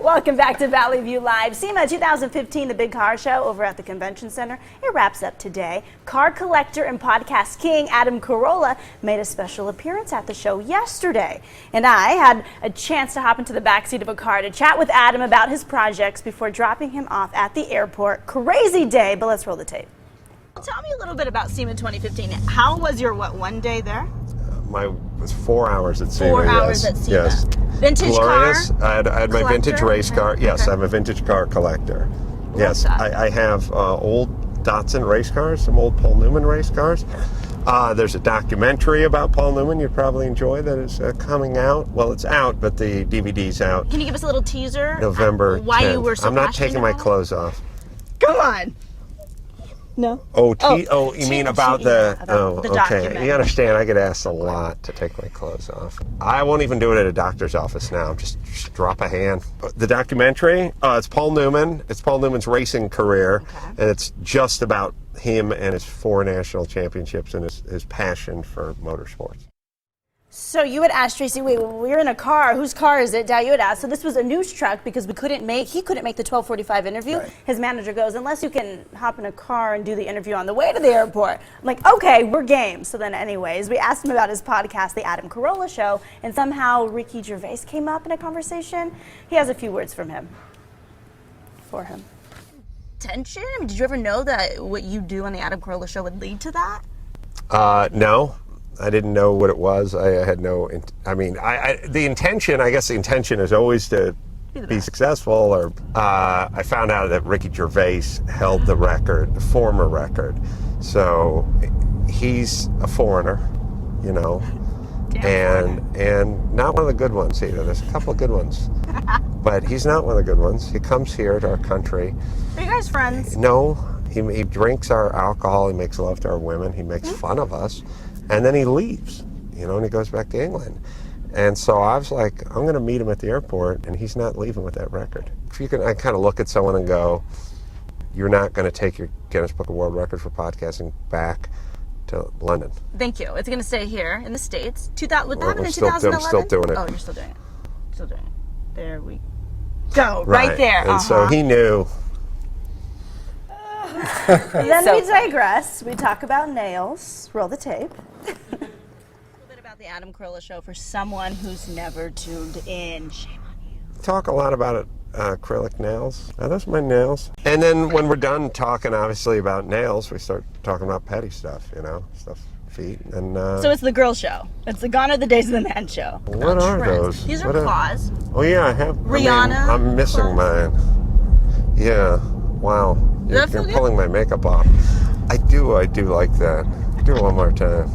Welcome back to Valley View Live. SEMA 2015, the big car show over at the Convention Center. It wraps up today. Car collector and podcast king Adam Carrolla made a special appearance at the show yesterday. And I had a chance to hop into the backseat of a car to chat with Adam about his projects before dropping him off at the airport. Crazy day, but let's roll the tape. Tell me a little bit about SEMA 2015. How was your, one day there? It was 4 hours at SEMA. 4 hours at SEMA. Yes. Vintage Glorious. car? I had my vintage race car. Yes, okay. I'm a vintage car collector. Yes, I have old Datsun race cars, some old Paul Newman race cars. There's a documentary about Paul Newman you'd probably enjoy that is coming out. Well, it's out, but the DVD's out. Can you give us a little teaser? November 10th. Why you were so I'm not passionate taking my about it? clothes off. Come on. No. You mean about the okay. documentary. You understand, I get asked a lot to take my clothes off. I won't even do it at a doctor's office now. Just drop a hand. The documentary, it's Paul Newman. It's Paul Newman's racing career, and it's just about him and his 4 national championships and his passion for motorsports. So you had asked Tracy, wait, we're in a car. Whose car is it? You had asked. So this was a news truck because he couldn't make the 12:45 interview. Right. His manager goes, unless you can hop in a car and do the interview on the way to the airport. I'm like, okay, we're game. So then anyways, we asked him about his podcast, The Adam Carrolla Show, and somehow Ricky Gervais came up in a conversation. He has a few words for him. Tension? I mean, did you ever know that what you do on The Adam Carrolla Show would lead to that? No. I didn't know what it was. I had no, the intention, I guess the intention is always to be successful. Or I found out that Ricky Gervais held the record, the former record. So he's a foreigner, you know, and not one of the good ones either. There's a couple of good ones, but he's not one of the good ones. He comes here to our country. Are you guys friends? No, he drinks our alcohol. He makes love to our women. He makes fun of us. And then he leaves, you know, and he goes back to England. And so I was like, I'm going to meet him at the airport, and he's not leaving with that record. I kind of look at someone and go, you're not going to take your Guinness Book of World Records for podcasting back to London. Thank you. It's going to stay here in the States. What happened in 2011? I'm still doing it. Oh, you're still doing it. Still doing it. There we go. Right there. And so he knew. Then we digress. We talk about nails. Roll the tape. A little bit about the Adam Carrolla Show for someone who's never tuned in. Shame on you. Talk a lot about it. Acrylic nails. Are those my nails? And then when we're done talking, obviously, about nails, we start talking about petty stuff, you know, feet. And so it's the girl show. It's the Gone Are the Days of the Man show. What are those? These are claws. Oh yeah, I have. Rihanna. I'm missing mine. Yeah. Wow. You're pulling my makeup off. I do like that. Do it one more time.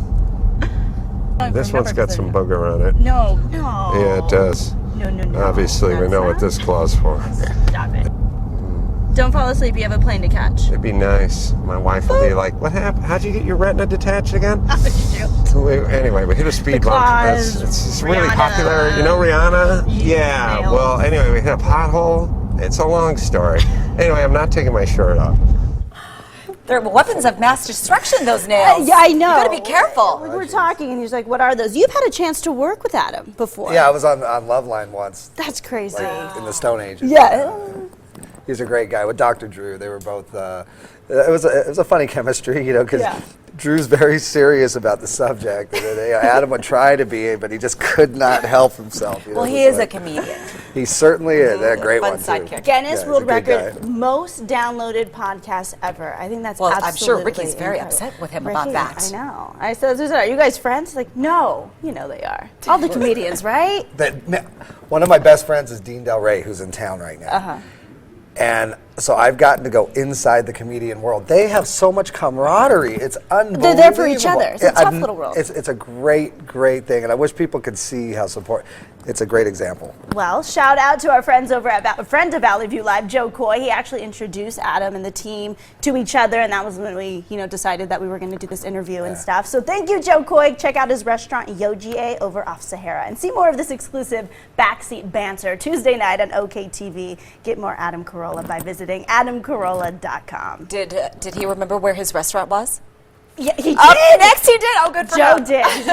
This one's got some booger on it. No. Yeah, it does. No. Obviously, we know what this claw's for. Stop it. Don't fall asleep. You have a plane to catch. It'd be nice. My wife will be like, what happened? How'd you get your retina detached again? How did you? Anyway, we hit a speed bump. It's really popular. You know Rihanna? Yeah. Nails. Well, anyway, we hit a pothole. It's a long story. Anyway, I'm not taking my shirt off. They're weapons of mass destruction, those nails. Yeah, I know. You gotta be careful. We were talking, and he's like, what are those? You've had a chance to work with Adam before. Yeah, I was on Loveline once. That's crazy. Like, in the Stone Age. Yeah. He's a great guy. With Dr. Drew, they were both, it was a funny chemistry, you know, because Drew's very serious about the subject. And Adam would try to be, but he just could not help himself. You know? Well, he is a comedian. He certainly is. They're a great Fun one, sidekick. too. Guinness World Record, Record, most downloaded podcast ever. I think that's absolutely. absolutely I'm sure Ricky's very upset with him about that. I know. I said, are you guys friends? Like, no. You know they are. All the comedians, right? One of my best friends is Dean Del Rey, who's in town right now. And so I've gotten to go inside the comedian world. They have so much camaraderie. It's unbelievable. They're there for each other. It's a tough little world. It's a great, great thing. And I wish people could see how it's a great example. Well, shout out to our friends over at a friend of Valley View Live, Joe Coy. He actually introduced Adam and the team to each other, and that was when we, decided that we were going to do this interview and stuff. So thank you, Joe Coy. Check out his restaurant, Yogie over off Sahara, and see more of this exclusive backseat banter Tuesday night on OKTV. Get more Adam Carrolla by visiting adamcarrolla.com. Did he remember where his restaurant was? Yeah, he did. Up next, he did. Oh, good for him. Joe did.